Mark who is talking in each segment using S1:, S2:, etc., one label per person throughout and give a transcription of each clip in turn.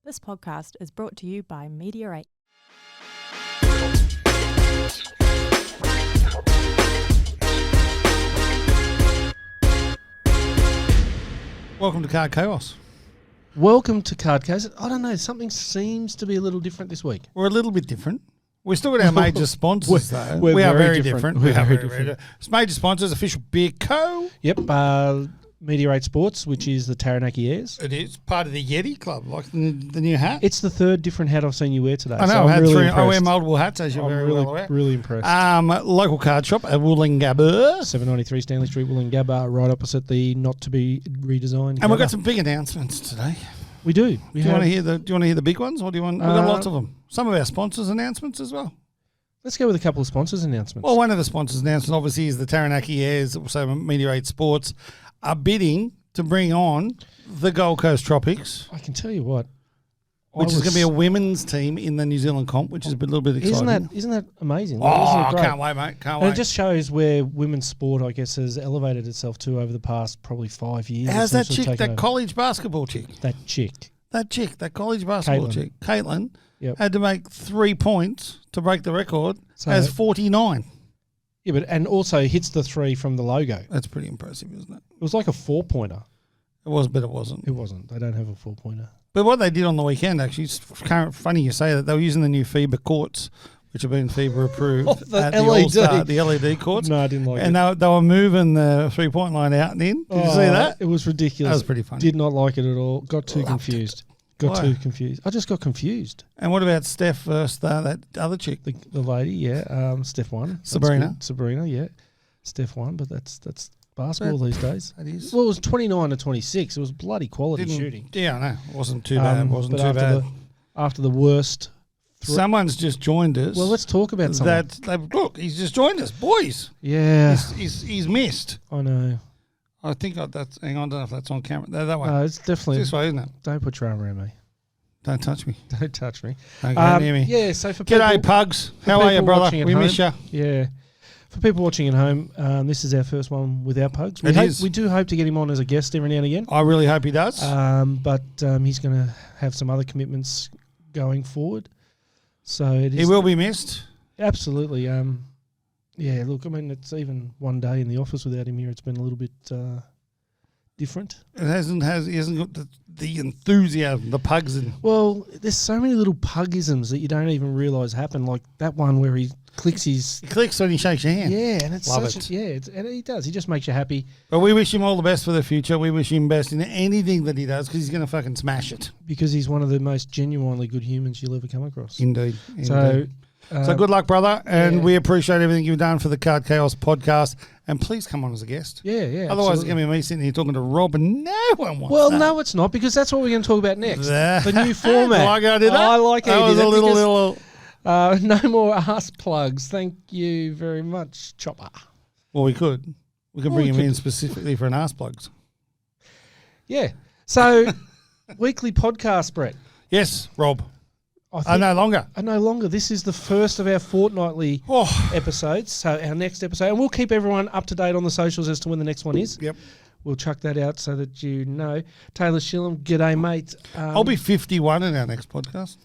S1: This podcast is brought to you by Meteorate.
S2: Welcome to Card Chaos.
S3: Welcome to Card Chaos. I don't know, something seems to be a little different this week.
S2: We're a little bit different. We're still got our major sponsors, though.
S3: we're
S2: We are
S3: very
S2: very
S3: different.
S2: different.
S3: We're
S2: We are
S3: very
S2: very
S3: different.
S2: It's major sponsors, Official Beer Co.
S3: Yep, Meteorate Sports, which is the Taranaki Airs.
S2: It is part of the Yeti Club, like the new hat.
S3: It's the third different hat I've seen you wear today.
S2: I know,
S3: so
S2: I've had
S3: really
S2: three.
S3: impressed.
S2: I wear multiple hats, as you're
S3: I'm
S2: very
S3: really,
S2: well aware.
S3: really impressed.
S2: Local card shop at Wollongabba.
S3: 793 Stanley Street, Wollongabba, right opposite the not-to-be redesigned.
S2: And we've got
S3: Gabba.
S2: some big announcements today.
S3: We do.
S2: Do you want to hear the big ones, or do you want? We've got lots of them. Some of our sponsors' announcements as well.
S3: Let's go with a couple of sponsors' announcements.
S2: Well, one of the sponsors' announcements obviously is the Taranaki Airs, also Meteorate Sports, are bidding to bring on the Gold Coast Tropics,
S3: I can tell you what.
S2: which is going to be a women's team in the New Zealand comp, which is a little bit exciting.
S3: Isn't that amazing?
S2: Oh,
S3: Isn't it great?
S2: can't wait, mate. Can't
S3: And
S2: wait.
S3: it just shows where women's sport, I guess, has elevated itself to over the past probably 5 years.
S2: How's that
S3: It's
S2: chick,
S3: taken
S2: that
S3: over.
S2: college basketball chick?
S3: That chick.
S2: That college basketball
S3: Caitlin.
S2: chick, Caitlin,
S3: Yep.
S2: had to make 3 points to break the record,
S3: So-
S2: has 49.
S3: Yeah, and also hits the three from the logo.
S2: That's pretty impressive, isn't it?
S3: It was like a 4-pointer.
S2: It was, but it wasn't.
S3: It wasn't. They don't have a 4-pointer.
S2: But what they did on the weekend, actually, it's funny you say that, they were using the new FIBA courts, which have been FIBA approved
S3: Oh, the
S2: at the
S3: LED.
S2: All-Star, the LED courts.
S3: No, I didn't like
S2: And
S3: it.
S2: they were moving the three-point line out and in. Did you see that?
S3: It was ridiculous.
S2: That was pretty funny.
S3: Did not like it at all. Got too
S2: Loved
S3: confused. Got
S2: Why?
S3: too confused. I just got confused.
S2: And what about Steph versus that other chick?
S3: The lady, yeah. Steph won. That's
S2: Sabrina.
S3: good. Sabrina, yeah. Steph won, but that's basketball these days.
S2: That is.
S3: Well, it was 29 to 26. It was bloody quality shooting.
S2: Yeah, I know. It wasn't too bad. It wasn't
S3: but
S2: too bad.
S3: After the worst.
S2: Someone's just joined us.
S3: Well, let's talk about someone.
S2: Look, he's just joined us, boys.
S3: Yeah,
S2: He's missed.
S3: I know.
S2: I think that's. Hang on, I don't know if that's on camera. That way.
S3: No, it's definitely.
S2: It's this way, isn't it?
S3: Don't put your arm around me.
S2: Don't touch me.
S3: Don't touch me.
S2: Don't go near me.
S3: Yeah, so for people...
S2: G'day, Pugs.
S3: for
S2: How are you,
S3: people
S2: brother?
S3: watching at
S2: We
S3: home-
S2: miss you.
S3: Yeah. For people watching at home, this is our first one with our Pugs.
S2: It is.
S3: We do hope to get him on as a guest every now and again.
S2: I really hope he does.
S3: But he's going to have some other commitments going forward. So it is...
S2: He will be missed.
S3: Absolutely. Yeah, look, I mean, it's even one day in the office without him here. It's been a little bit different.
S2: He hasn't got the enthusiasm, the Pugs.
S3: Well, there's so many little pugisms that you don't even realise happen. Like that one where he clicks his...
S2: He clicks when he shakes your hand.
S3: Yeah, and it's
S2: Love
S3: such
S2: it.
S3: and he does. He just makes you happy
S2: But we wish him all the best for the future. We wish him best in anything that he does because he's going to fucking smash it.
S3: because he's one of the most genuinely good humans you'll ever come across.
S2: Indeed.
S3: So,
S2: So good luck, brother, and
S3: yeah.
S2: we appreciate everything you've done for the Card Chaos podcast. And please come on as a guest.
S3: Yeah.
S2: Otherwise,
S3: absolutely.
S2: it's going to be me sitting here talking to Rob, and no one wants
S3: Well,
S2: that.
S3: no, it's not, because that's what we're going to talk about next. The new
S2: Do
S3: format.
S2: I go do that?
S3: I like how
S2: that
S3: you
S2: was
S3: did
S2: a
S3: that
S2: little.
S3: because, no more ass plugs. Thank you very much, Chopper.
S2: Well, we could
S3: Well,
S2: bring
S3: we
S2: him
S3: could.
S2: in specifically for an ass plugs.
S3: Yeah. So, weekly podcast, Brett.
S2: Yes, Rob.
S3: I
S2: No longer.
S3: no longer. This is the first of our fortnightly
S2: Oh,
S3: episodes. So our next episode, and we'll keep everyone up to date on the socials as to when the next one is.
S2: yep.
S3: We'll chuck that out so that you know. Taylor Shillham, g'day, mate.
S2: I'll be 51 in our next podcast.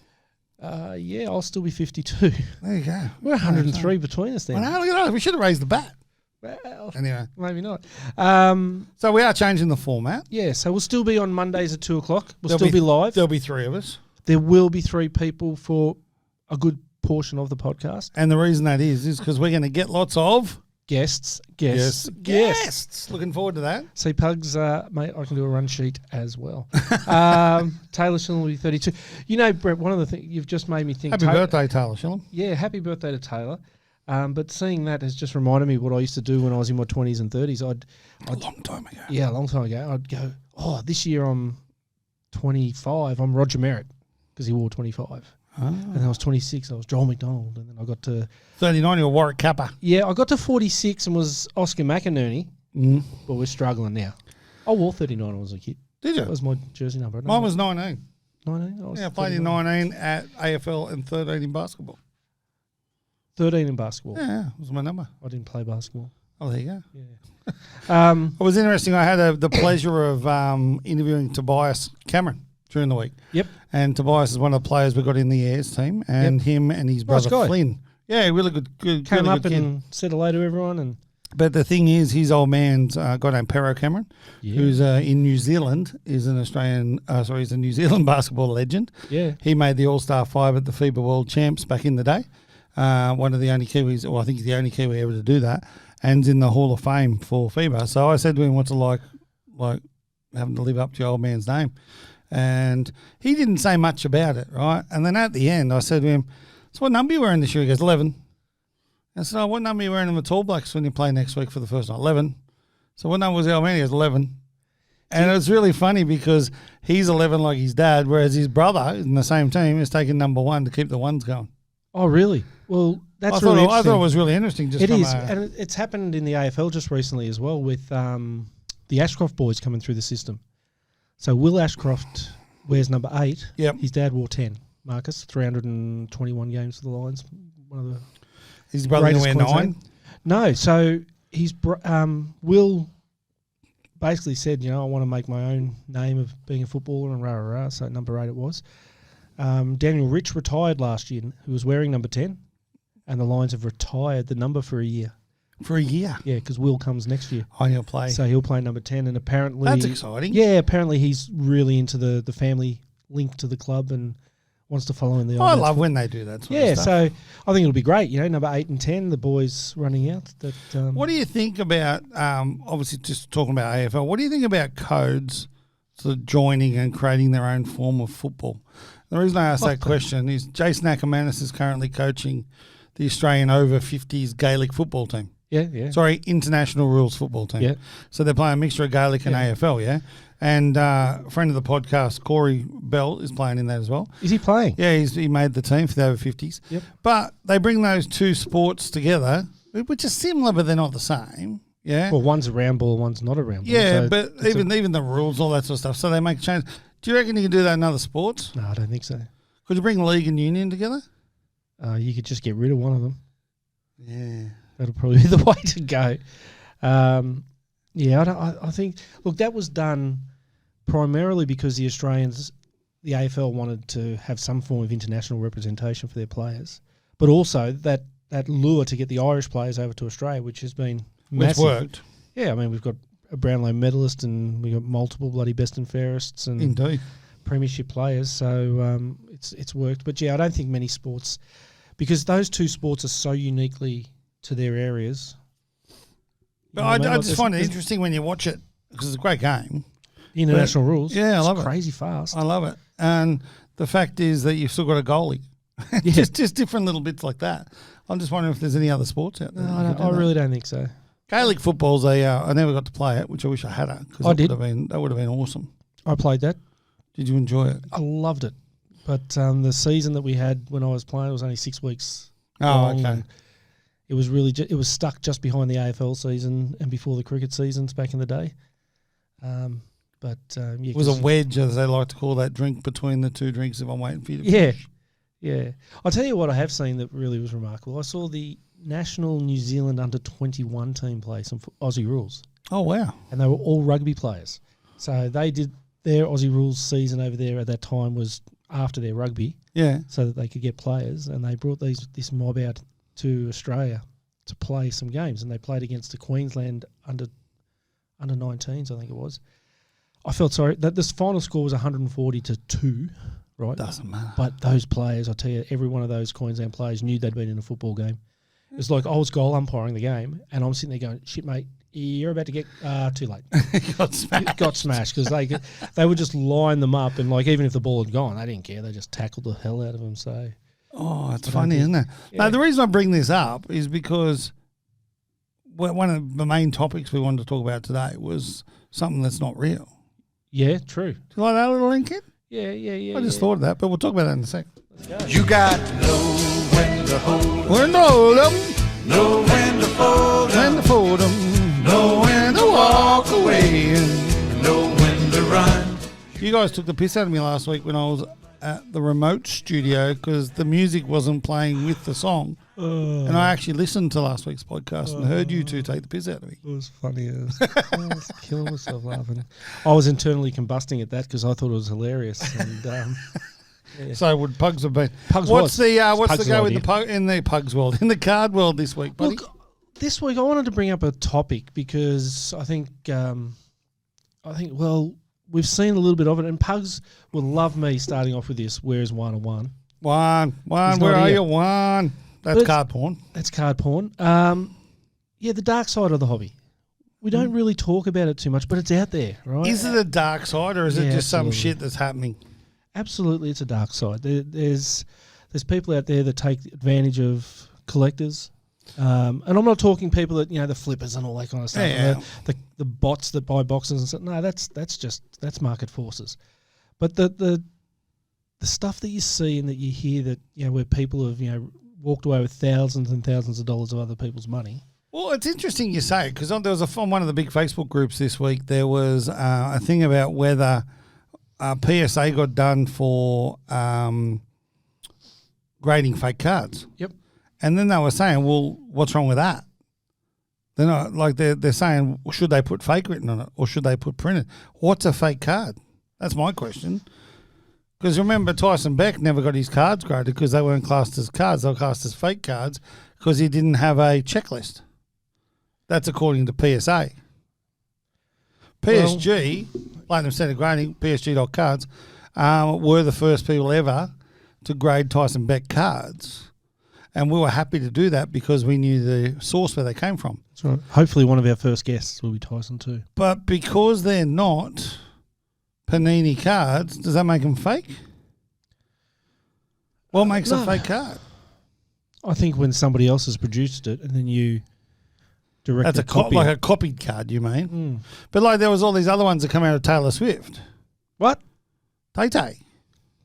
S3: Yeah, I'll still be 52.
S2: There you go.
S3: We're 103 between us
S2: I
S3: then.
S2: know, look at that. We should have raised the bat.
S3: Well,
S2: Anyway,
S3: maybe not.
S2: so we are changing the format.
S3: Yeah, so we'll still be on Mondays at 2 o'clock. We'll
S2: There'll
S3: still be live.
S2: There'll be 3 of us.
S3: There will be 3 people for a good portion of the podcast.
S2: And the reason that is because we're going to get lots of
S3: Guests.
S2: Looking forward to that.
S3: See, Pugs, mate, I can do a run sheet as well. Taylor Shillham will be 32. You know, Brett, one of the things you've just made me think.
S2: Happy birthday, Taylor Shillham.
S3: Yeah, happy birthday to Taylor. But seeing that has just reminded me what I used to do when I was in my 20s and 30s.
S2: A long time ago.
S3: Yeah, a long time ago. I'd go, this year I'm 25. I'm Roger Merritt because he wore 25. And then I was 26. I was Joel McDonald. And then I got to...
S2: 39, you're Warwick Kappa.
S3: Yeah, I got to 46 and was Oscar McInerney. But we're struggling now. I wore 39 when I was a kid.
S2: Did
S3: That
S2: you?
S3: was my jersey number.
S2: Mine was 19.
S3: 19?
S2: Yeah, I played in 19 at AFL and 13 in basketball.
S3: 13 in basketball.
S2: Yeah, that was my number.
S3: I didn't play basketball.
S2: Oh, there you go.
S3: Yeah.
S2: It was interesting. I had the pleasure of interviewing Tobias Cameron during the week.
S3: Yep.
S2: And Tobias is one of the players we got in the Airs team, and him and his
S3: Nice
S2: brother
S3: guy.
S2: Flynn. Yeah, really good
S3: Came
S2: really
S3: up
S2: good kid.
S3: and said hello to everyone. And
S2: But the thing is, his old man's a guy named Pero Cameron, who's in New Zealand, is an he's a New Zealand basketball legend.
S3: Yeah.
S2: He made the All-Star 5 at the FIBA World Champs back in the day. One of the only Kiwis, well, I think he's the only Kiwi ever to do that, and is in the Hall of Fame for FIBA. So I said to him, what's it like having to live up to your old man's name? And he didn't say much about it, right? And then at the end, I said to him, so what number are you wearing this year? He goes, 11. I said, what number are you wearing in the Tall Blacks when you play next week for the first night? 11. So what number was the old man? He goes, 11. And it was really funny because he's 11 like his dad, whereas his brother in the same team is taking number 1 to keep the ones going.
S3: Oh, really? Well, that's
S2: I
S3: really
S2: thought
S3: interesting.
S2: it was really interesting. Just
S3: It
S2: from
S3: is, and it's happened in the AFL just recently as well with the Ashcroft boys coming through the system. So Will Ashcroft wears number 8.
S2: Yep.
S3: His dad wore 10. Marcus, 321 games for the Lions. One of the
S2: his brother going to wear
S3: greatest
S2: 9.
S3: Queensland. No, so he's Will basically said, I want to make my own name of being a footballer and rah, rah, rah. So number 8 it was. Daniel Rich retired last year, who was wearing number 10, and the Lions have retired the number for a year.
S2: For a year?
S3: Yeah, because Will comes next year.
S2: Oh, he'll play.
S3: So he'll play number 10, and apparently...
S2: That's exciting.
S3: Yeah, apparently he's really into the family link to the club and wants to follow in the...
S2: I love when they do that sort of stuff.
S3: So I think it'll be great, number 8 and 10, the boys running out.
S2: What do you think about, obviously just talking about AFL, what do you think about codes sort of joining and creating their own form of football? The reason I ask that question is Jason Ackermanis is currently coaching the Australian over 50s Gaelic football team.
S3: Yeah.
S2: Sorry, international rules football team.
S3: Yeah.
S2: So they're playing a mixture of Gaelic and AFL, yeah? And a friend of the podcast, Corey Bell, is playing in that as well.
S3: Is he playing?
S2: Yeah, he made the team for the over 50s.
S3: Yep.
S2: But they bring those two sports together, which are similar, but they're not the same. Yeah.
S3: Well, one's a round ball, one's not a round ball.
S2: Yeah,
S3: so
S2: but even the rules, all that sort of stuff. So they make change. Do you reckon you can do that in other sports?
S3: No, I don't think so.
S2: Could you bring league and union together?
S3: You could just get rid of one of them.
S2: Yeah.
S3: That'll probably be the way to go. I think, look, that was done primarily because the Australians, the AFL wanted to have some form of international representation for their players, but also that lure to get the Irish players over to Australia, which has been massive.
S2: Which worked.
S3: Yeah, I mean, we've got a Brownlow medalist and we've got multiple bloody best and fairest and
S2: Indeed.
S3: premiership players, so it's worked. But, I don't think many sports, because those two sports are so uniquely to their areas.
S2: But I just find it interesting when you watch it because it's a great game.
S3: International rules.
S2: Yeah, I love it.
S3: Crazy fast.
S2: I love it. And the fact is that you've still got a goalie.
S3: Yeah.
S2: just different little bits like that. I'm just wondering if there's any other sports out there.
S3: No, I really don't think so.
S2: Gaelic football's I never got to play it, which I wish I had it.
S3: I did.
S2: That would have been awesome.
S3: I played that.
S2: Did you enjoy it?
S3: I loved it. But the season that we had when I was playing, it was only 6 weeks
S2: Oh,
S3: long,
S2: okay.
S3: and it was really it was stuck just behind the AFL season and before the cricket seasons back in the day.
S2: It was a wedge, as they like to call that drink, between the two drinks if I'm waiting for you to finish.
S3: Yeah. I'll tell you what I have seen that really was remarkable. I saw the national New Zealand under-21 team play some Aussie rules.
S2: Oh, wow.
S3: And they were all rugby players. So they did their Aussie rules season over there at that time was after their rugby.
S2: Yeah.
S3: So that they could get players, and they brought this mob out to Australia to play some games, and they played against the Queensland under 19s, I think it was. I felt sorry that this final score was 140-2, right?
S2: Doesn't matter.
S3: But those players, I tell you, every one of those Queensland players knew they'd been in a football game. It's like I was goal umpiring the game, and I'm sitting there going, "Shit, mate, you're about to get too late." Got smashed because they would just line them up, and even if the ball had gone, they didn't care. They just tackled the hell out of them. So,
S2: it's funny, isn't it?
S3: Yeah.
S2: No, the reason I bring this up is because one of the main topics we wanted to talk about today was something that's not real.
S3: yeah, true.
S2: Do you like that little link it?
S3: Yeah.
S2: I just thought of that, but we'll talk about that in a sec.
S4: You got to know when to hold,
S2: When to hold 'em,
S4: know when to fold,
S2: when to fold 'em,
S4: know when to walk away, and know when to run.
S2: You guys took the piss out of me last week when I was at the remote studio because the music wasn't playing with the song. And I actually listened to last week's podcast and heard you two take the piss out of me.
S3: It was funny. I was killing myself laughing. I was internally combusting at that because I thought it was hilarious. And yeah.
S2: So would Pugs have been?
S3: Pugs
S2: what's
S3: was.
S2: the
S3: Pugs
S2: go
S3: idea.
S2: in the Pugs world, in the card world this week, buddy?
S3: Look, this week I wanted to bring up a topic because I think we've seen a little bit of it, and Pugs will love me starting off with this. Where's 101?
S2: One.
S3: He's
S2: Where
S3: not
S2: are
S3: here.
S2: you? One. That's
S3: But-
S2: card porn.
S3: That's card porn. Yeah, the dark side of the hobby. We don't really talk about it too much, but it's out there, right?
S2: Is it a dark side or is it
S3: Yeah,
S2: just some
S3: absolutely.
S2: shit that's happening?
S3: Absolutely, it's a dark side. There's people out there that take advantage of collectors, and I'm not talking people that the flippers and all that kind of stuff.
S2: Yeah.
S3: The bots that buy boxes and stuff. No, that's market forces. But the stuff that you see and that you hear that where people have walked away with thousands and thousands of dollars of other people's money.
S2: Well, it's interesting you say it because there was on one of the big Facebook groups this week. There was a thing about whether PSA got done for grading fake cards.
S3: Yep.
S2: And then they were saying, well, what's wrong with that? They're not like they're saying, well, should they put fake written on it or should they put printed? What's a fake card? That's my question. Because remember, Tyson Beck never got his cards graded because they weren't classed as cards; they were classed as fake cards because he didn't have a checklist. That's according to PSA. PSG, Platinum Centre Grading, PSG.cards, were the first people ever to grade Tyson Beck cards. And we were happy to do that because we knew the source where they came from.
S3: That's right. Hopefully one of our first guests will be Tyson too.
S2: But because they're not Panini cards, does that make them fake? What makes a
S3: no.
S2: fake card?
S3: I think when somebody else has produced it and then you direct
S2: That's
S3: a copy.
S2: like a copied card, you mean?
S3: Mm.
S2: But like there was all these other ones that come out of Taylor Swift.
S3: What?
S2: Tay-Tay.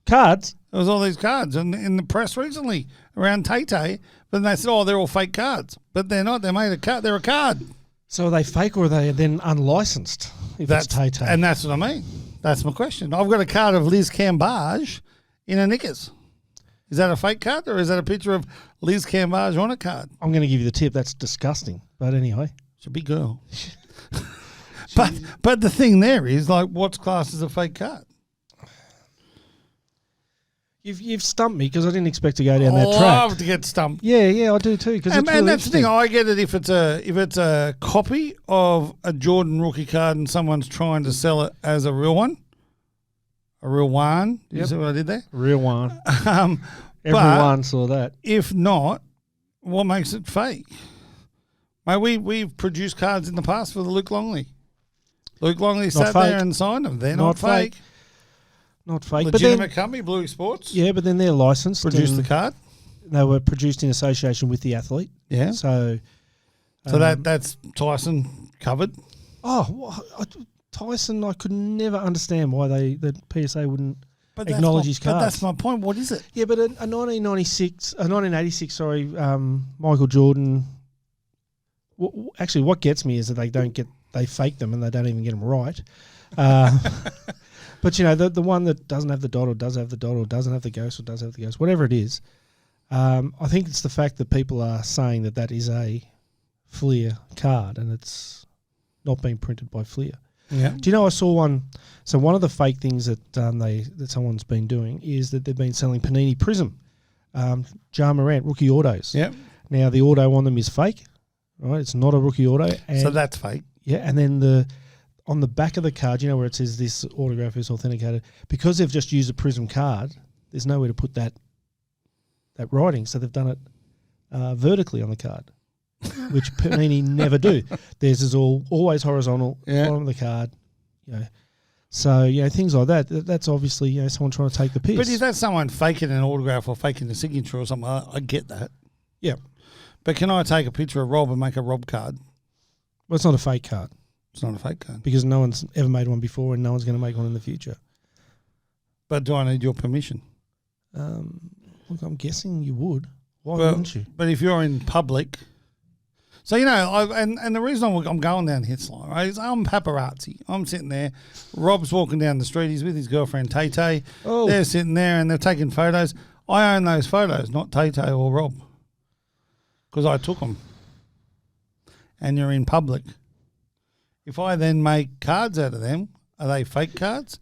S3: Cards?
S2: There was all these cards in the press recently around Tay-Tay, but they said, oh, they're all fake cards. But they're not. They're made of card. They're a card.
S3: So are they fake or are they then unlicensed? If it's Tay-Tay.
S2: And that's what I mean. That's my question. I've got a card of Liz Cambage in a knickers. Is that a fake card or is that a picture of Liz Cambage on a card?
S3: I'm going to give you the tip. That's disgusting. But anyway.
S2: She's a big girl. But the thing there is, like, what's classed as a fake card?
S3: You've stumped me because I didn't expect to go down that
S2: I
S3: track.
S2: love to get stumped.
S3: Yeah, I do too. Because
S2: And,
S3: it's really
S2: that's the thing.
S3: interesting.
S2: I get it if it's a copy of a Jordan rookie card and someone's trying to sell it as a real one, a real one. Did you
S3: Yep.
S2: see what I did there?
S3: Real one.
S2: But
S3: Everyone saw that.
S2: if not, what makes it fake? Mate, we've produced cards in the past for the Luke Longley. Luke Longley sat
S3: fake.
S2: there and signed them. They're not,
S3: Not
S2: fake.
S3: fake. Not fake.
S2: Legitimate company, Blue Sports.
S3: Yeah, but then they're licensed.
S2: Produced the
S3: and
S2: card.
S3: They were produced in association with the athlete.
S2: Yeah.
S3: So
S2: That's Tyson covered.
S3: Tyson, I could never understand why the PSA wouldn't
S2: But
S3: acknowledge his
S2: But
S3: cards.
S2: that's my point. What is it?
S3: Yeah, but a 1986, Michael Jordan. Actually, what gets me is that they fake them and they don't even get them right. But the one that doesn't have the dot or does have the dot or doesn't have the ghost or does have the ghost, whatever it is, I think it's the fact that people are saying that is a Fleer card and it's not being printed by Fleer.
S2: Yeah.
S3: Do you know I saw one? So one of the fake things that someone's been doing is that they've been selling Panini Prism, Ja Morant rookie autos.
S2: Yep.
S3: Now the auto on them is fake, right? It's not a rookie auto. And
S2: So that's fake.
S3: yeah, and then on the back of the card, where it says this autograph is authenticated, because they've just used a Prism card, there's nowhere to put that writing, so they've done it vertically on the card, which Panini never do. Theirs is always horizontal,
S2: Yeah.
S3: bottom of the card, So things like that. That's obviously someone trying to take the piss.
S2: But if that's someone faking an autograph or faking a signature or something, I get that.
S3: Yeah,
S2: But can I take a picture of Rob and make a Rob card?
S3: well, it's not a fake card
S2: It's not a fake card.
S3: because no one's ever made one before, and no one's going to make one in the future.
S2: But do I need your permission?
S3: Look, I'm guessing you would. Why
S2: Well,
S3: wouldn't you?
S2: But if you're in public, So, and the reason I'm going down Hitzline, right, is I'm paparazzi. I'm sitting there. Rob's walking down the street. He's with his girlfriend, Tay-Tay.
S3: Oh.
S2: They're sitting there and they're taking photos. I own those photos, not Tay-Tay or Rob, because I took them. And you're in public. If I then make cards out of them, are they fake cards?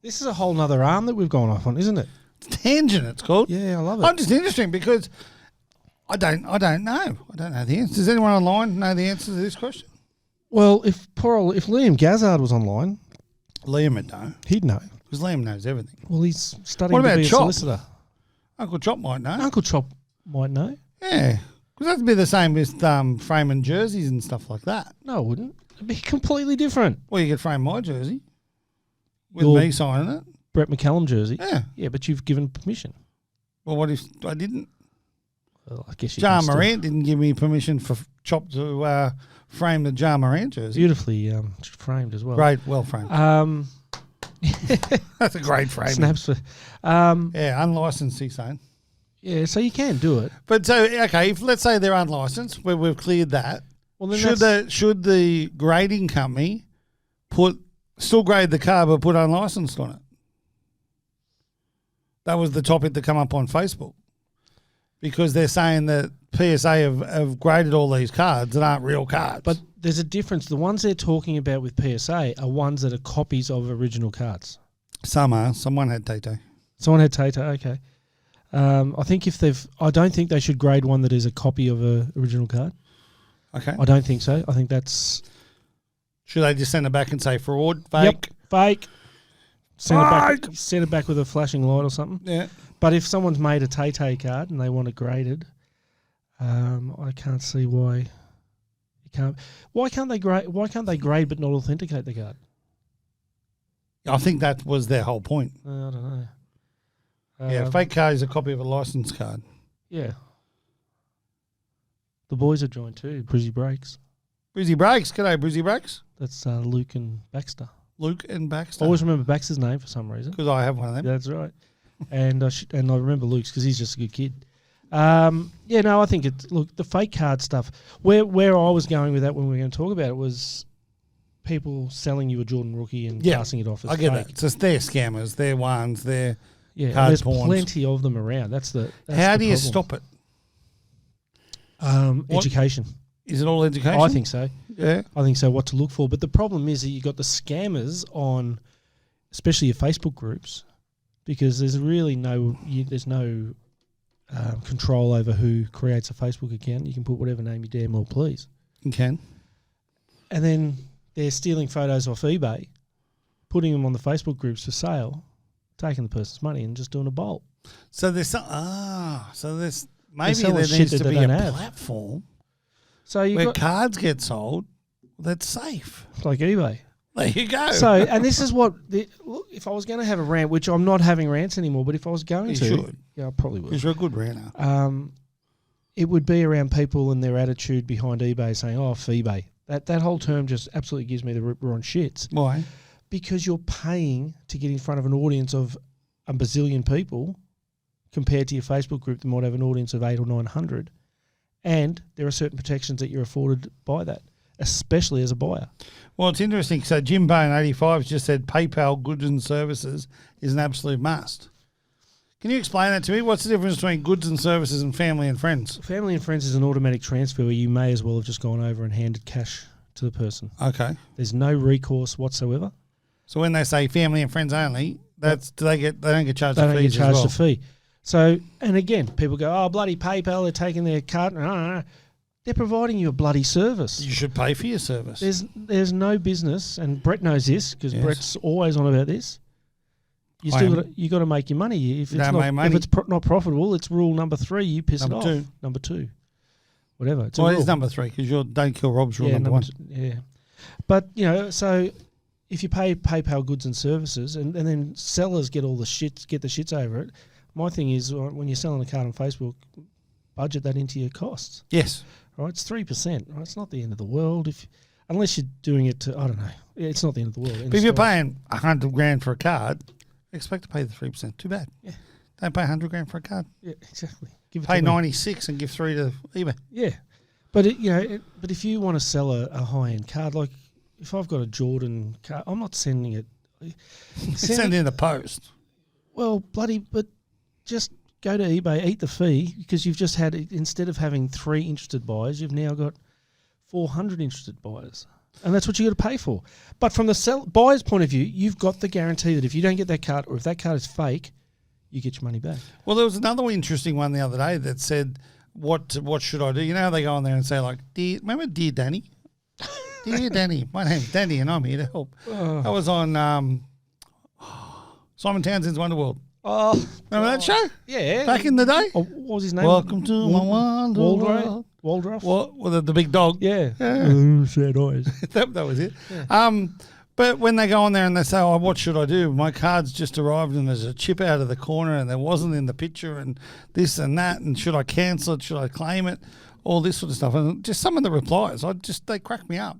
S3: This is a whole nother arm that we've gone off on, isn't it?
S2: It's tangent, it's called.
S3: Yeah, I love it.
S2: I'm just interesting because I don't know. I don't know the answer. Does anyone online know the answer to this question?
S3: Well, if Liam Gazzard was online,
S2: Liam would know.
S3: he'd know.
S2: Because Liam knows everything.
S3: Well, he's studying
S2: What
S3: to
S2: about
S3: be a
S2: Chop?
S3: solicitor.
S2: Uncle Chop might know.
S3: Uncle Chop might know.
S2: Yeah. Because that'd be the same with framing jerseys and stuff like that.
S3: No, it wouldn't. It'd be completely different.
S2: Well, you could frame my jersey with
S3: Your
S2: me signing it.
S3: Brett McCallum jersey.
S2: Yeah.
S3: Yeah, but you've given permission.
S2: Well, what if I didn't?
S3: Well, I guess you
S2: Ja
S3: can still-
S2: Morant didn't give me permission for Chop to frame the Ja Morant jersey.
S3: Beautifully framed as well.
S2: Great, well framed. That's a great frame.
S3: Snaps for.
S2: Yeah, unlicensed, he's saying.
S3: Yeah, so you can do it.
S2: But so, okay, if let's say they're unlicensed, where we've cleared that,
S3: Well, then
S2: should the grading company still grade the car but put unlicensed on it? That was the topic that come up on Facebook, because they're saying that PSA have graded all these cards that aren't real cards.
S3: But there's a difference. The ones they're talking about with PSA are ones that are copies of original cards.
S2: some are. Someone had Tay-Tay.
S3: Someone had Tata. Okay. I think I don't think they should grade one that is a copy of a original card.
S2: Okay.
S3: I don't think so. I think that's
S2: Should they just send it back and say fraud, fake?
S3: Yep, fake. Send it back with a flashing light or something.
S2: Yeah.
S3: But if someone's made a Tay card and they want it graded, I can't see why you can't. Why can't they grade? Why can't they grade but not authenticate the card?
S2: I think that was their whole point.
S3: I don't know.
S2: Yeah, fake card is a copy of a license card.
S3: Yeah. The boys have joined too. Brizzy Breaks.
S2: Brizzy Breaks. G'day, Brizzy Breaks.
S3: That's Luke and Baxter.
S2: Luke and
S3: I
S2: Baxter.
S3: always remember Baxter's name for some reason.
S2: Because I have one of them.
S3: That's right. And I remember Luke's because he's just a good kid. I think the fake card stuff. Where I was going with that when we were going to talk about it was people selling you a Jordan rookie and passing it off as
S2: I get
S3: fake.
S2: that. So they're scammers. They're ones. They're
S3: Yeah,
S2: card
S3: there's
S2: pawns.
S3: plenty of them around. That's
S2: How
S3: the
S2: do you
S3: problem.
S2: stop it?
S3: Education.
S2: Is it all education?
S3: I think so.
S2: Yeah.
S3: I think so. What to look for, but the problem is that you got the scammers on, especially your Facebook groups, because there's really no control over who creates a Facebook account. You can put whatever name you damn well please,
S2: You can.
S3: and then they're stealing photos off eBay, putting them on the Facebook groups for sale, taking the person's money and just doing a bolt.
S2: So there's maybe
S3: selling
S2: there
S3: shit
S2: needs
S3: that
S2: to
S3: they
S2: be a
S3: don't have.
S2: platform
S3: So you
S2: where
S3: got
S2: cards get sold that's safe.
S3: like eBay.
S2: There you go.
S3: So, and this is look, if I was going to have a rant, which I'm not having rants anymore, but if I was going
S2: You
S3: to,
S2: should.
S3: yeah, I probably would.
S2: Because you're a good ranter.
S3: It would be around people and their attitude behind eBay saying, "Oh, for eBay." That whole term just absolutely gives me the ripper on shits.
S2: Why?
S3: Because you're paying to get in front of an audience of a bazillion people, compared to your Facebook group that might have an audience of 800 or 900, and there are certain protections that you're afforded by that, especially as a buyer.
S2: Well, it's interesting. So Jim Bone 85 just said PayPal goods and services is an absolute must. Can you explain that to me? What's the difference between goods and services and family and friends?
S3: Family and friends is an automatic transfer where you may as well have just gone over and handed cash to the person.
S2: Okay.
S3: There's no recourse whatsoever.
S2: So when they say family and friends only, they don't get charged
S3: They
S2: a
S3: don't
S2: fee
S3: get charged
S2: as
S3: a fee. So, and again, people go, "Oh, bloody PayPal, they're taking their card." No. They're providing you a bloody service.
S2: You should pay for your service.
S3: There's no business, and Brett knows this because
S2: Yes.
S3: Brett's always on about this. You
S2: I
S3: still
S2: am.
S3: got to make your money. If it's
S2: Don't
S3: not
S2: make money.
S3: if it's not profitable, it's rule number 3. You piss
S2: Number
S3: it off.
S2: 2.
S3: Number 2, whatever. It's
S2: Well,
S3: a
S2: it's
S3: rule.
S2: number 3 because you're don't kill Rob's rule number 1.
S3: Yeah, but so if you pay PayPal goods and services, and then sellers get the shits over it. My thing is when you're selling a card on Facebook, budget that into your costs.
S2: Yes.
S3: Right, it's 3%. Right, it's not the end of the world unless you're doing it to, I don't know. It's not the end of the world.
S2: But if you're paying $100,000 for a card, expect to pay the 3%. Too bad.
S3: Yeah.
S2: Don't pay $100,000 for a card.
S3: Yeah, exactly. Give it
S2: Pay
S3: to me.
S2: 96 and give 3 to eBay.
S3: Yeah. But but if you want to sell a high end card, like if I've got a Jordan card, I'm not sending it.
S2: Send in the post.
S3: Well, but just go to eBay, eat the fee, because you've just had, instead of having 3 interested buyers, you've now got 400 interested buyers. And that's what you got to pay for. But from the buyer's point of view, you've got the guarantee that if you don't get that card, or if that card is fake, you get your money back.
S2: Well, there was another interesting one the other day that said, what should I do? You know how they go on there and say, like, remember Dear Danny? Dear Danny, my name's Danny and I'm here to help. I was on Simon Townsend's Wonderworld.
S3: Oh,
S2: remember that show?
S3: Yeah.
S2: Back in the day?
S3: Oh, what was his name?
S2: Welcome to my Wonderworld.
S3: Waldruff?
S2: Well, the big dog.
S3: Yeah. Sad eyes.
S2: that was it.
S3: Yeah.
S2: But when they go on there and they say, oh, what should I do? My card's just arrived and there's a chip out of the corner and there wasn't in the picture and this and that, and should I cancel it? Should I claim it? All this sort of stuff. And just some of the replies, they crack me up.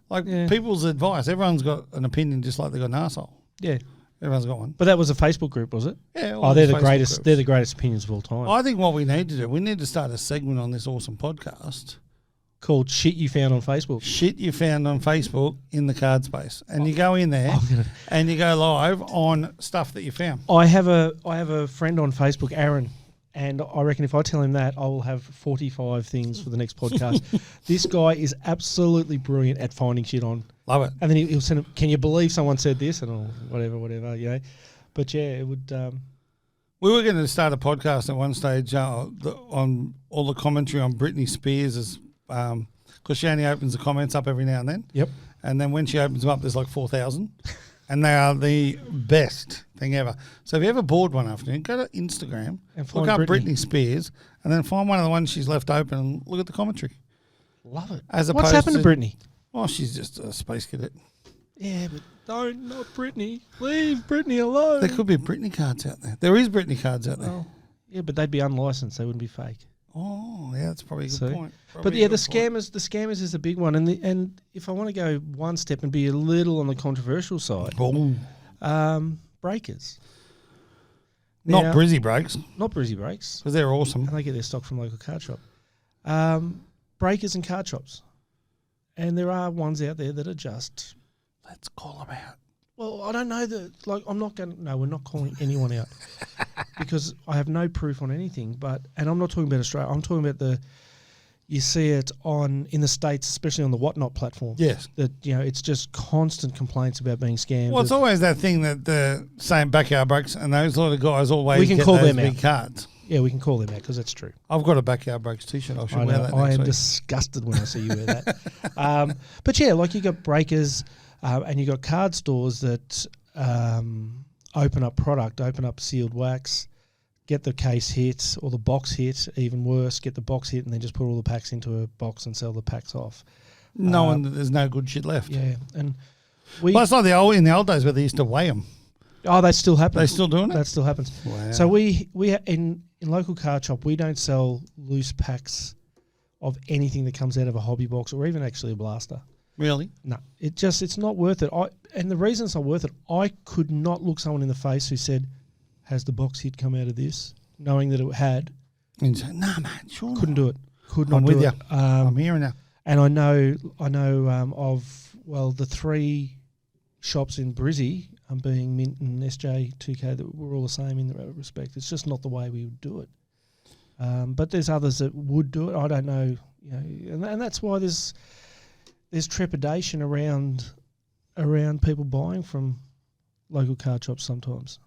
S2: Like people's advice. Everyone's got an opinion just like they've got an arsehole.
S3: Yeah.
S2: Everyone's got one.
S3: But that was a Facebook group, was it?
S2: Yeah.
S3: Oh, they're the greatest. Groups. They're the greatest opinions of all time.
S2: I think what we need to do, we need to start a segment on this awesome podcast
S3: called "Shit You Found on Facebook."
S2: Shit you found on Facebook in the card space, and you go in there and you go live on stuff that you found.
S3: I have a friend on Facebook, Aaron, and I reckon if I tell him that, I will have 45 things for the next podcast. This guy is absolutely brilliant at finding shit on.
S2: Love it.
S3: And then he'll send him, can you believe someone said this? And whatever, But yeah, it would...
S2: we were going to start a podcast at one stage on all the commentary on Britney Spears, because she only opens the comments up every now and then.
S3: Yep.
S2: And then when she opens them up, there's like 4,000. And they are the best thing ever. So if you're ever bored one afternoon, go to Instagram, and look up Britney Spears, and then find one of the ones she's left open and look at the commentary.
S3: Love it.
S2: What's
S3: happened to Britney?
S2: Oh, she's just a space cadet.
S3: Yeah, but not Britney. Leave Britney alone.
S2: There could be Britney cards out there. There is Britney cards out there.
S3: Oh, yeah, but they'd be unlicensed. They wouldn't be fake.
S2: Oh, yeah, that's probably a good point.
S3: But yeah, the scammers is a big one. And if I want to go one step and be a little on the controversial side, breakers.
S2: Not Brizzy breaks.
S3: Not Brizzy breaks.
S2: Because they're awesome.
S3: And they get their stock from local card shop. Breakers and card shops. And there are ones out there that are just...
S2: Let's call them out.
S3: Well, I don't know that... Like, I'm not going to... No, we're not calling anyone out. Because I have no proof on anything. And I'm not talking about Australia. I'm talking about you see it in the States, especially on the Whatnot platform.
S2: Yes.
S3: That, it's just constant complaints about being scammed.
S2: Well, it's always that thing that the same backyard breaks and those sort of guys always
S3: we can call them
S2: big
S3: out.
S2: Cards.
S3: Yeah, we can call them out because that's true.
S2: I've got a backyard breaks t-shirt. I should wear that next
S3: I am
S2: week.
S3: disgusted when I see you wear that. But yeah, like you got breakers and you got card stores that open up sealed wax, get the case hit or the box hit, even worse, get the box hit and then just put all the packs into a box and sell the packs off.
S2: There's no good shit left.
S3: Yeah, and
S2: it's like in the old days where they used to weigh them.
S3: Oh, that still happens.
S2: They still doing it?
S3: That still happens.
S2: Wow.
S3: So we in local card shop, we don't sell loose packs of anything that comes out of a hobby box or even actually a blaster.
S2: Really?
S3: No, it's not worth it. And the reason it's not worth it, I could not look someone in the face who said, "Has the box hit come out of this?" Knowing that it had.
S2: And say, "No, man, sure."
S3: Couldn't do it. Could not
S2: I'm
S3: do
S2: with
S3: it.
S2: you. I'm hearing now.
S3: And I know of the 3 shops in Brizzy, being Mint and SJ2K, that were all the same in that respect. It's just not the way we would do it. But there's others that would do it. I don't know, and that's why there's trepidation around people buying from local card shops sometimes.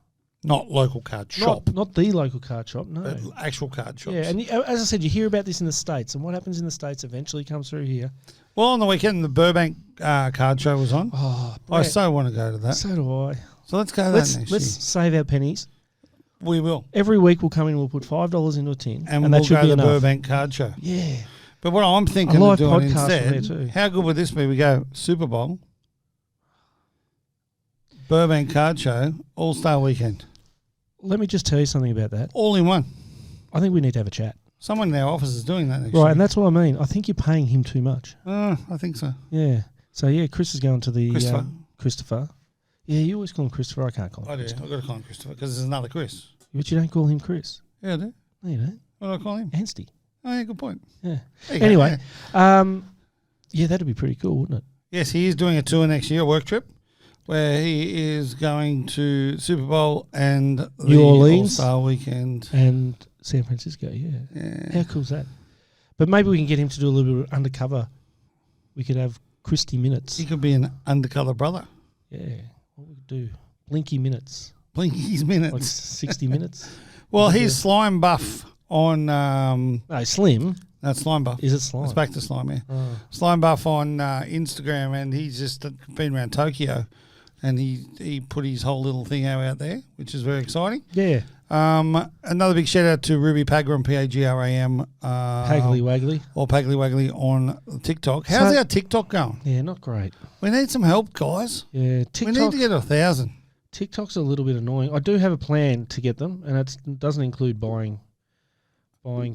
S2: Not local card shop.
S3: Not the local card shop, no.
S2: Actual card shops.
S3: Yeah, and as I said, you hear about this in the States, and what happens in the States eventually comes through here.
S2: Well, on the weekend, the Burbank card show was on.
S3: Oh,
S2: I so want to go to that.
S3: So do I.
S2: So let's go to that next year.
S3: Let's save our pennies.
S2: We will.
S3: Every week we'll come in and we'll put $5 into a tin.
S2: And
S3: that
S2: we'll
S3: should
S2: go
S3: be
S2: to the
S3: enough.
S2: Burbank card show.
S3: Yeah.
S2: But what I'm thinking of
S3: live
S2: doing
S3: podcast from there
S2: instead,
S3: too.
S2: how good would this be? We go Super Bowl, Burbank card show, All-Star Weekend.
S3: Let me just tell you something about that.
S2: All in one.
S3: I think we need to have a chat.
S2: Someone in our office is doing that next
S3: Right,
S2: year.
S3: and that's what I mean. I think you're paying him too much.
S2: I think so.
S3: Yeah. So, yeah, Chris is going to the...
S2: Christopher.
S3: Yeah, you always call him Christopher. I can't call him
S2: I do.
S3: Christopher.
S2: I've got to call him Christopher because there's another Chris.
S3: But you don't call him Chris.
S2: Yeah, I do.
S3: No, you don't.
S2: What do I call him?
S3: Anstey.
S2: Oh, yeah, good point.
S3: Yeah.
S2: There you go,
S3: Anyway,
S2: yeah.
S3: yeah, that'd be pretty cool, wouldn't it?
S2: Yes, he is doing a tour next year, a work trip, where he is going to Super Bowl and
S3: New Orleans.
S2: All-Star Weekend.
S3: And San Francisco, yeah. How cool's that? But maybe we can get him to do a little bit of undercover. We could have Christy Minutes.
S2: He could be an undercover brother.
S3: Yeah. What we could do? Blinky Minutes.
S2: Blinky's Minutes.
S3: Like 60 minutes.
S2: Well, he's Slime Buff on...
S3: No, Slim.
S2: No, Slime Buff.
S3: Is it Slime?
S2: It's back to Slime, yeah.
S3: Oh.
S2: Slime Buff on Instagram, and he's just been around Tokyo, and he put his whole little thing out there, which is very exciting.
S3: Yeah.
S2: Another big shout out to Ruby Pagram, Pagram.
S3: Paggly Waggly.
S2: Or Paggly Waggly on TikTok. How's our TikTok going?
S3: Yeah, not great.
S2: We need some help, guys.
S3: Yeah,
S2: We need to get 1,000.
S3: TikTok's a little bit annoying. I do have a plan to get them, and it doesn't include buying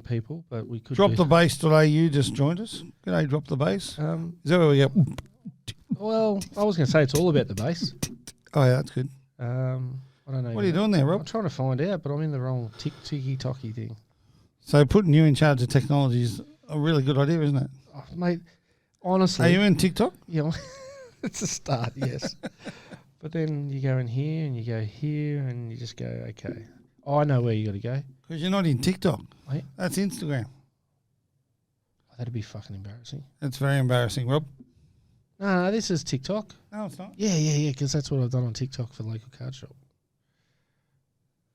S3: people, but we could
S2: Dropthebase.au just joined us. G'day, Drop the Bass. Is that where we go?
S3: Well, I was going to say it's all about the bass.
S2: Oh, yeah, that's good.
S3: I don't know.
S2: What are you doing there, Rob?
S3: I'm trying to find out, but I'm in the wrong ticky-tocky thing.
S2: So putting you in charge of technology is a really good idea, isn't it?
S3: Oh, mate, honestly.
S2: Are you in TikTok?
S3: Yeah, it's a start, yes. But then you go in here and you go here and you just go, okay. Oh, I know where you got to go.
S2: Because you're not in TikTok.
S3: Wait.
S2: That's Instagram.
S3: Oh, that'd be fucking embarrassing.
S2: That's very embarrassing, Rob.
S3: No, this is TikTok.
S2: No, it's not.
S3: Yeah, because that's what I've done on TikTok for the local card shop.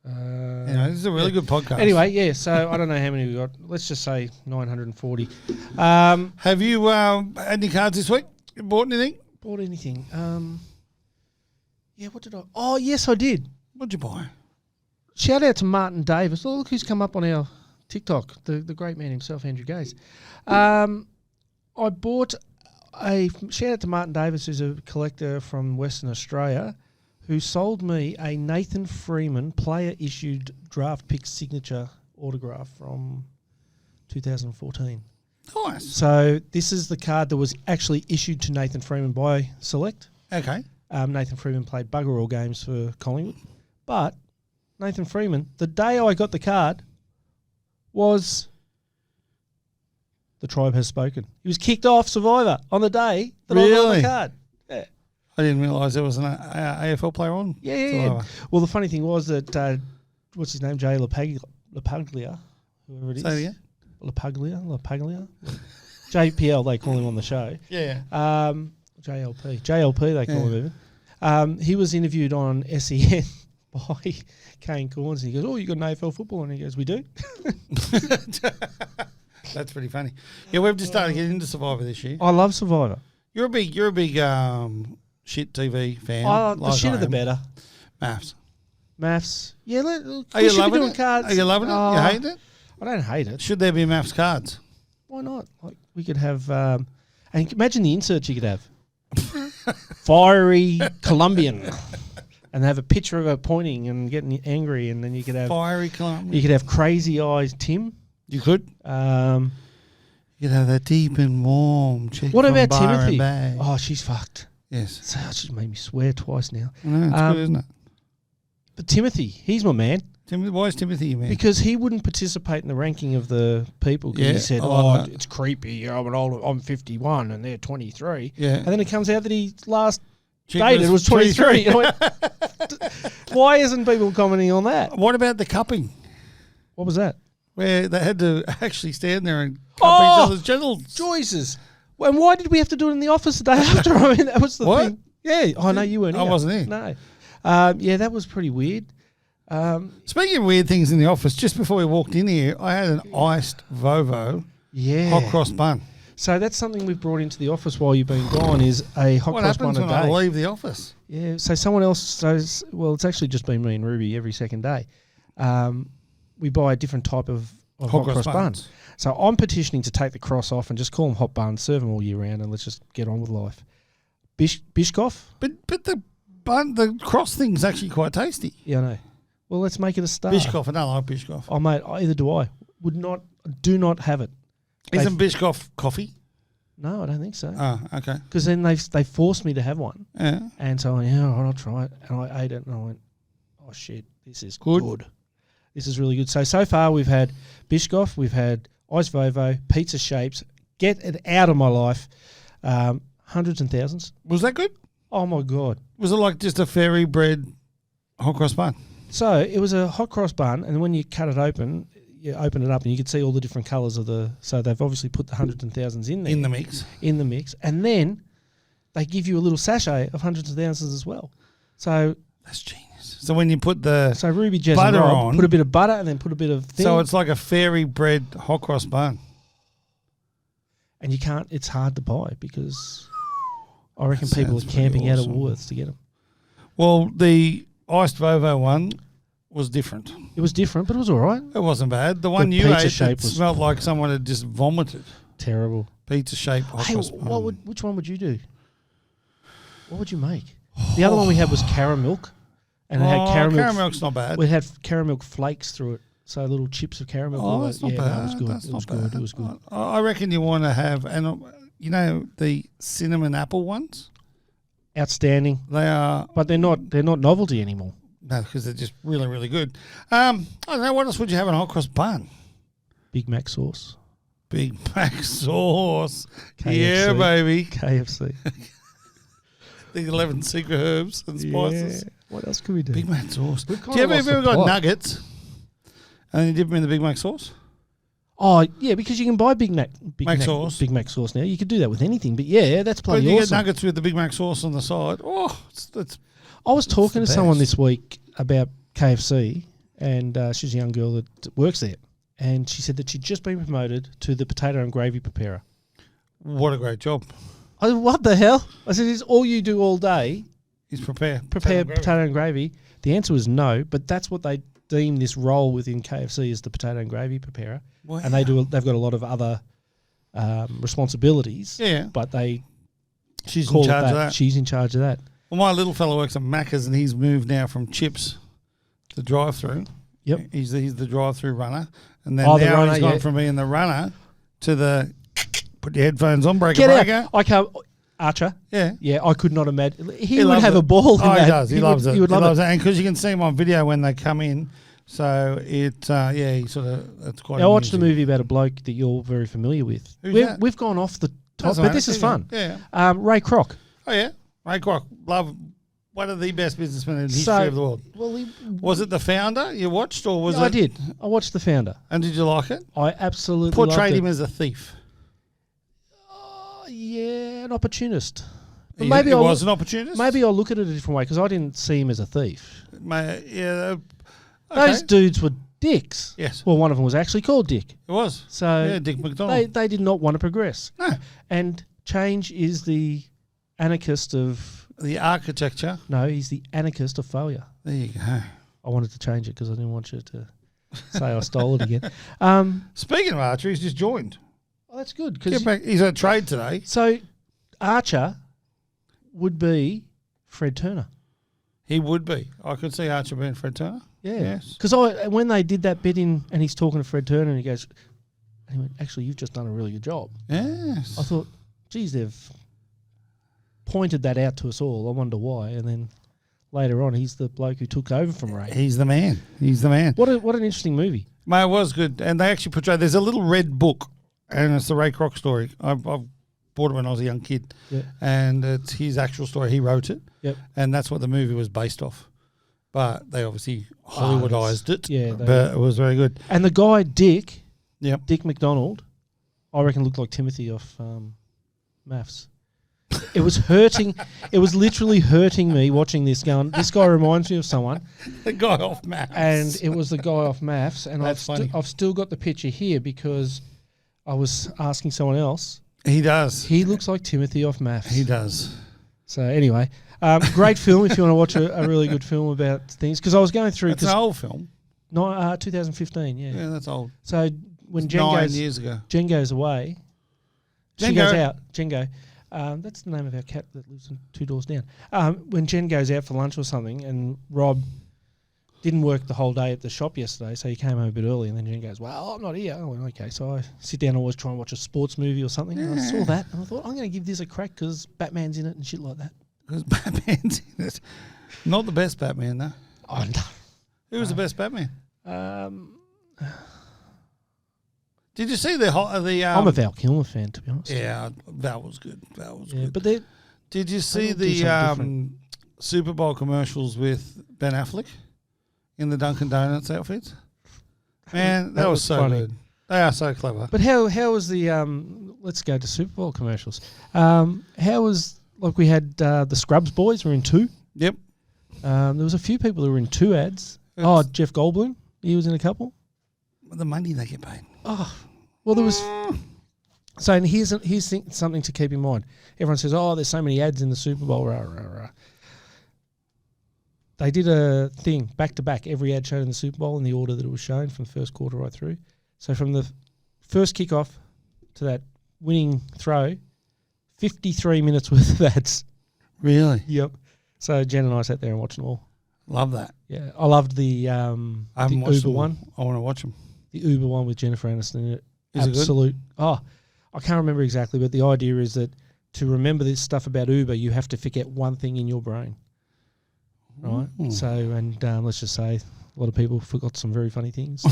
S2: This is a really good podcast.
S3: Anyway, yeah, so I don't know how many we got. Let's just say 940.
S2: Have you had any cards this week? You bought anything?
S3: Bought anything? Yeah, what did I? Oh, yes, I did.
S2: What'd you buy?
S3: Shout out to Martin Davis. Oh, look who's come up on our TikTok, the great man himself, Andrew Gaze. I bought a shout out to Martin Davis, who's a collector from Western Australia, who sold me a Nathan Freeman player-issued draft pick signature autograph from 2014.
S2: Nice.
S3: So this is the card that was actually issued to Nathan Freeman by Select.
S2: Okay.
S3: Nathan Freeman played bugger all games for Collingwood. But Nathan Freeman, the day I got the card was the tribe has spoken. He was kicked off Survivor on the day that I got the card. Yeah.
S2: I didn't realise there was an AFL player on.
S3: Yeah. Well, the funny thing was that, what's his name, Jay LaPaglia, whoever it is.
S2: Say it again.
S3: LaPaglia. JPL, they call him on the show.
S2: Yeah.
S3: JLP, they call him even. He was interviewed on SEN by Kane Corns, and he goes, "Oh, you got an AFL football?" And he goes, "We do."
S2: That's pretty funny. Yeah, we've just started getting into Survivor this year.
S3: I love Survivor.
S2: You're a big shit TV fan.
S3: The
S2: like
S3: shitter the better.
S2: Maths.
S3: Yeah,
S2: Are you loving
S3: doing
S2: it?
S3: cards.
S2: Are you loving it? You hate it?
S3: I don't hate it.
S2: Should there be maths cards?
S3: Why not? Like we could have. And imagine the inserts you could have. Fiery Colombian, and they have a picture of her pointing and getting angry, and then you could have
S2: Fiery Colombian.
S3: You could have Crazy Eyes Tim.
S2: You could.
S3: You
S2: could have that deep and warm chick.
S3: What
S2: from
S3: about
S2: Byron
S3: Timothy?
S2: Bay.
S3: Oh, she's fucked.
S2: Yes.
S3: So that just made me swear twice now.
S2: I know, it's good, isn't it?
S3: But Timothy, he's my man.
S2: Why is Timothy your man?
S3: Because he wouldn't participate in the ranking of the people.
S2: Yeah.
S3: He said, it's creepy. I'm 51 and they're 23.
S2: Yeah.
S3: And then it comes out that he last
S2: Chick
S3: dated was 23. I went, why isn't people commenting on that?
S2: What about the cupping?
S3: What was that?
S2: Where they had to actually stand there and cup each other's genitals.
S3: Joyces. And why did we have to do it in the office the day after? I mean, that was the
S2: What?
S3: thing. Yeah. Oh, no, you weren't here.
S2: I wasn't here.
S3: No. Yeah, that was pretty weird.
S2: Speaking of weird things in the office, just before we walked in here, I had an iced Vovo hot cross bun.
S3: So that's something we've brought into the office while you've been gone is a hot cross bun a day.
S2: What happens when I leave the office?
S3: Yeah, so someone else says, well, it's actually just been me and Ruby every second day. We buy a different type of hot cross buns. So I'm petitioning to take the cross off and just call them hot buns, serve them all year round, and let's just get on with life. Bishkoff?
S2: But the cross thing's actually quite tasty.
S3: Yeah, I know. Well, let's make it a star.
S2: Bishkoff, I don't like Bishkoff.
S3: Oh, mate, either do I. Do not have it.
S2: Isn't Bishkoff coffee?
S3: No, I don't think so.
S2: Oh, okay.
S3: Because then they forced me to have one.
S2: Yeah.
S3: And so I went, all right, I'll try it. And I ate it and I went, oh, shit, this is good. This is really good. So far we've had Bishkoff, we've had Ice Vovo, pizza shapes. Get it out of my life. Hundreds and thousands.
S2: Was that good?
S3: Oh, my God.
S2: Was it like just a fairy bread hot cross bun?
S3: So it was a hot cross bun, and when you cut it open, you open it up and you could see all the different colours of the... So they've obviously put the hundreds and thousands in there.
S2: In the mix.
S3: In the mix. And then they give you a little sachet of hundreds of thousands as well. So...
S2: That's genius. So when you put the
S3: Ruby, Jess
S2: butter
S3: and Rob
S2: on...
S3: put a bit of butter and then put a bit of thing.
S2: So it's like a fairy bread hot cross bun.
S3: And you can't... It's hard to buy because I reckon
S2: That
S3: people are
S2: sounds pretty
S3: camping out of
S2: awesome.
S3: Woolworths to get them.
S2: Well, the iced Vovo one was different.
S3: It was different, but it was all right.
S2: It wasn't bad. The one you
S3: pizza
S2: ate
S3: shape
S2: it
S3: was-
S2: smelled like someone had just vomited.
S3: Terrible.
S2: Pizza shape hot
S3: Hey,
S2: cross bun.
S3: which one would you do? What would you make? The other one we had was caramel, and it had
S2: Caramel's not bad.
S3: We had caramel flakes through it, so little chips of caramel.
S2: Oh, that's not
S3: yeah,
S2: bad.
S3: No, it was good.
S2: That's
S3: It was
S2: not
S3: good.
S2: bad.
S3: It was good.
S2: I reckon you want to have, and you know the cinnamon apple ones.
S3: Outstanding,
S2: They are
S3: but they're not novelty anymore.
S2: no, because they're just really, really good. I don't know what else would you have in a hot cross bun?
S3: Big Mac sauce,
S2: Big Mac sauce,
S3: KFC.
S2: yeah, baby.
S3: KFC,
S2: The 11 secret herbs and spices.
S3: Yeah. What else could we do?
S2: Big Mac sauce. Do
S3: We've
S2: you
S3: kinda
S2: ever,
S3: lost
S2: ever
S3: the
S2: got
S3: plot.
S2: nuggets and then you dip them in the Big Mac sauce?
S3: Oh yeah, because you can buy Big Mac
S2: sauce.
S3: Big Mac sauce now. You could do that with anything, but yeah, that's
S2: But
S3: bloody
S2: you
S3: awesome.
S2: get nuggets with the Big Mac sauce on the side. Oh, it's
S3: I was talking
S2: the
S3: to someone
S2: best.
S3: this week about KFC, and she's a young girl that works there, and she said that she'd just been promoted to the potato and gravy preparer.
S2: what a great job.
S3: I said, what the hell? I said, is all you do all day
S2: He's prepare
S3: potato and gravy? The answer was no, but that's what they deem this role within KFC is the potato and gravy preparer,
S2: Wow.
S3: and they've got a lot of other responsibilities.
S2: Yeah.
S3: but they
S2: She's
S3: call
S2: in
S3: it
S2: charge
S3: that.
S2: of that.
S3: She's in charge of that.
S2: Well, my little fellow works at Macca's and he's moved now from chips to drive-through.
S3: Yep.
S2: He's the drive-through runner. And then
S3: Oh, the
S2: now
S3: runner,
S2: he's gone
S3: yeah.
S2: from being the runner to the put your headphones on, break
S3: Get
S2: a
S3: out!
S2: breaker.
S3: I can't. Archer.
S2: Yeah.
S3: Yeah, I could not imagine. He would
S2: loves
S3: have
S2: it.
S3: a ball in
S2: Oh,
S3: that.
S2: he does. He loves it.
S3: He would love
S2: loves it. And because you can see him on video when they come in. So he sort of, it's quite
S3: Now, I watched a
S2: amusing.
S3: movie about a bloke that you're very familiar with.
S2: Who's
S3: We've,
S2: that?
S3: we've gone off the top,
S2: Doesn't
S3: but
S2: matter.
S3: this is fun.
S2: Yeah.
S3: Ray Kroc.
S2: Oh, yeah. Ray Kroc. Love one of the best businessmen in the history
S3: So-
S2: of the world.
S3: Well,
S2: Was it The Founder you watched or was it?
S3: I did. I watched The Founder.
S2: And did you like it?
S3: I absolutely
S2: Portrayed
S3: loved
S2: him
S3: it.
S2: as a thief.
S3: Yeah, an opportunist. But
S2: He
S3: maybe
S2: was an opportunist?
S3: Maybe I'll look at it a different way because I didn't see him as a thief.
S2: Yeah.
S3: Those dudes were dicks.
S2: Yes.
S3: Well, one of them was actually called Dick.
S2: It was.
S3: So
S2: Yeah, Dick McDonald.
S3: they did not want to progress.
S2: No.
S3: And change is the anarchist of...
S2: The architecture.
S3: No, he's the anarchist of failure.
S2: There you go.
S3: I wanted to change it because I didn't want you to say I stole it again.
S2: Speaking of Archer, he's just joined.
S3: Oh, that's good.
S2: Get
S3: 'cause
S2: back. He's at trade today.
S3: so Archer would be Fred Turner.
S2: He would be. I could see Archer being Fred Turner.
S3: Yeah.
S2: Yes.
S3: Because when they did that bit in, and he's talking to Fred Turner, and he goes, and he went, actually, you've just done a really good job.
S2: Yes.
S3: I thought, geez, they've pointed that out to us all. I wonder why. And then later on, he's the bloke who took over from Ray.
S2: He's the man. He's the man.
S3: What an interesting movie.
S2: Mate, it was good. And they actually portrayed, there's a little red book, and it's the Ray Kroc story. I've bought it when I was a young kid.
S3: Yeah.
S2: And it's his actual story. He wrote it.
S3: Yep.
S2: And that's what the movie was based off. But they obviously Hollywoodized it.
S3: Yeah,
S2: But it was very good.
S3: And the guy, Dick McDonald, I reckon looked like Timothy off Maths. It was hurting. It was literally hurting me watching this going, this guy reminds me of someone.
S2: The guy off Maths.
S3: And it was the guy off Maths. And
S2: That's funny.
S3: I've still got the picture here because I was asking someone else.
S2: He does.
S3: He looks like Timothy off Maths.
S2: He does.
S3: So anyway, great film if you want to watch a really good film about things. Because I was going through...
S2: It's an old film.
S3: 2015, yeah.
S2: Yeah, that's old.
S3: So when
S2: It's
S3: Jen
S2: 9 years ago.
S3: Jen goes away, she
S2: Jengo.
S3: goes out. Jengo. That's the name of our cat that lives 2 doors down. When Jen goes out for lunch or something, and Rob didn't work the whole day at the shop yesterday, so he came home a bit early, and then Jen goes, well, I'm not here. I went, okay. So I sit down and always try and watch a sports movie or something, and I saw that, and I thought, I'm going to give this a crack because Batman's in it and shit like that.
S2: Because Batman's in it. Not the best Batman, though.
S3: Oh, no.
S2: Who was the best Batman? Did you see the
S3: I'm a Val Kilmer fan, to be honest.
S2: Yeah, that was good. That was
S3: Yeah,
S2: good.
S3: but they
S2: Did you see
S3: do something
S2: the
S3: different.
S2: Super Bowl commercials with Ben Affleck in the Dunkin' Donuts outfits? Man, that was so
S3: funny.
S2: good. They are so clever.
S3: But how was the let's go to Super Bowl commercials. How was like we had the Scrubs boys were in 2.
S2: Yep.
S3: There was a few people who were in 2 ads. Jeff Goldblum, he was in a couple.
S2: The money they get paid.
S3: Well, there was. So and here's something to keep in mind. Everyone says, "Oh, there's so many ads in the Super Bowl." Rah, rah, rah. They did a thing back to back. Every ad shown in the Super Bowl in the order that it was shown from the first quarter right through. So from the first kickoff to that winning throw, 53 minutes worth of ads.
S2: Really?
S3: Yep. So Jen and I sat there and watched them all.
S2: Love that.
S3: Yeah, I loved the
S2: I haven't
S3: the
S2: watched
S3: Uber
S2: them all.
S3: one.
S2: I want to watch them.
S3: The Uber one with Jennifer Aniston in it.
S2: Is it good?
S3: Absolute. Oh, I can't remember exactly, but the idea is that to remember this stuff about Uber, you have to forget one thing in your brain. Right? So, and let's just say a lot of people forgot some very funny things.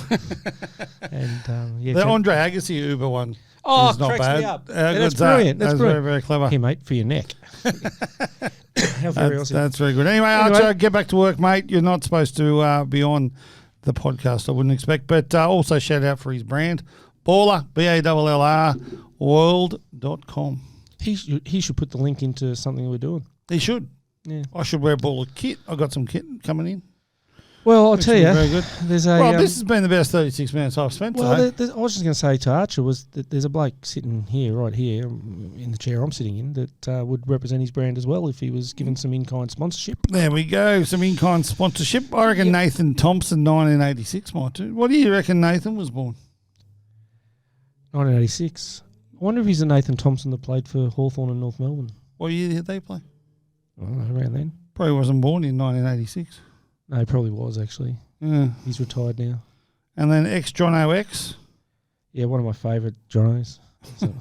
S3: And yeah.
S2: The Andre Agassi Uber one
S3: Oh,
S2: is not
S3: cracks
S2: bad.
S3: me up.
S2: How
S3: Yeah,
S2: good's
S3: that's
S2: that?
S3: brilliant. That's
S2: That's
S3: brilliant.
S2: very, very clever.
S3: Here, mate, for your neck. How very awesome.
S2: That's very good. Anyway, Archer, get back to work, mate. You're not supposed to be on the podcast, I wouldn't expect. But also shout out for his brand, Baller, BALLR, world.com.
S3: He should put the link into something we're doing.
S2: He should.
S3: Yeah.
S2: I should wear a Baller kit. I got some kit coming in.
S3: Well, I'll
S2: Which
S3: tell
S2: will be
S3: you,
S2: very good.
S3: there's a.
S2: Well, this has been the best 36 minutes I've spent
S3: well,
S2: today.
S3: I was just going to say to Archer was that there's a bloke sitting here, right here, in the chair I'm sitting in, that would represent his brand as well if he was given some in-kind sponsorship.
S2: There we go. Some in-kind sponsorship. I reckon Nathan Thompson, 1986, might do. What do you reckon Nathan was born?
S3: 1986. I wonder if he's the Nathan Thompson that played for Hawthorn and North Melbourne.
S2: What year did they play?
S3: I don't know, around then.
S2: Probably wasn't born in 1986.
S3: No, he probably was, actually.
S2: Yeah.
S3: He's retired now.
S2: And then ex-Jono X,
S3: Yeah, one of my favourite Jonos. So,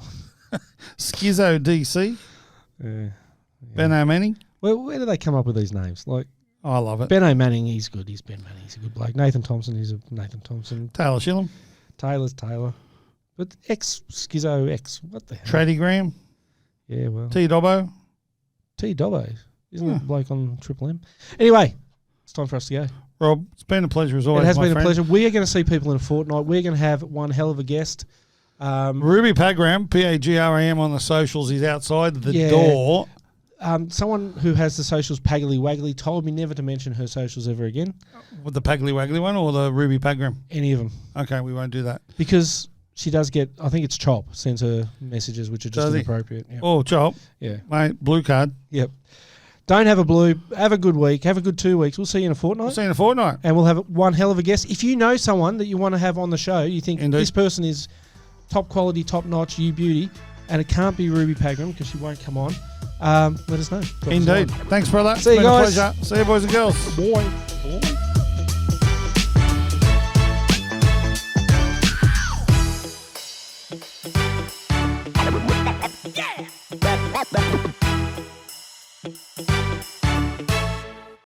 S2: Schizo DC,
S3: yeah.
S2: Benno Manning.
S3: Well, where do they come up with these names? Like,
S2: I love it.
S3: Benno Manning, he's good. He's Ben Manning. He's a good bloke. Nathan Thompson, he's a Nathan Thompson.
S2: Taylor Shillam,
S3: Taylor's Taylor. But Schizo X, what the hell?
S2: Tradie Graham,
S3: Yeah, well.
S2: T Dobbo.
S3: T Dobbo. Isn't
S2: Yeah.
S3: that the bloke on Triple M? Anyway, it's time for us to go.
S2: Rob, it's been a pleasure as always.
S3: It has
S2: my
S3: been
S2: friend.
S3: a pleasure. We are going to see people in a fortnight. We're going to have one hell of a guest.
S2: Ruby Pagram, Pagram on the socials. He's outside the
S3: Yeah.
S2: door.
S3: Someone who has the socials Paggly Waggly told me never to mention her socials ever again.
S2: With the Paggly Waggly one or the Ruby Pagram?
S3: Any of them.
S2: Okay, we won't do that.
S3: Because she does get, I think it's Chop, sends her messages which are just
S2: Does he?
S3: inappropriate. Yep.
S2: Oh, Chop,
S3: Yeah.
S2: mate, blue card.
S3: Yep. Don't have a blue. Have a good week. Have a good 2 weeks. We'll see you in a fortnight.
S2: We'll see you in a fortnight.
S3: And we'll have one hell of a guest. If you know someone that you want to have on the show, you think
S2: Indeed.
S3: this person is top quality, top notch, you beauty, and it can't be Ruby Pagram because she won't come on, let us know. Drop us a
S2: Indeed.
S3: line.
S2: Thanks, brother.
S3: See you
S2: It's been a
S3: guys.
S2: pleasure. See you, boys and girls.
S3: Boy.
S5: Yeah.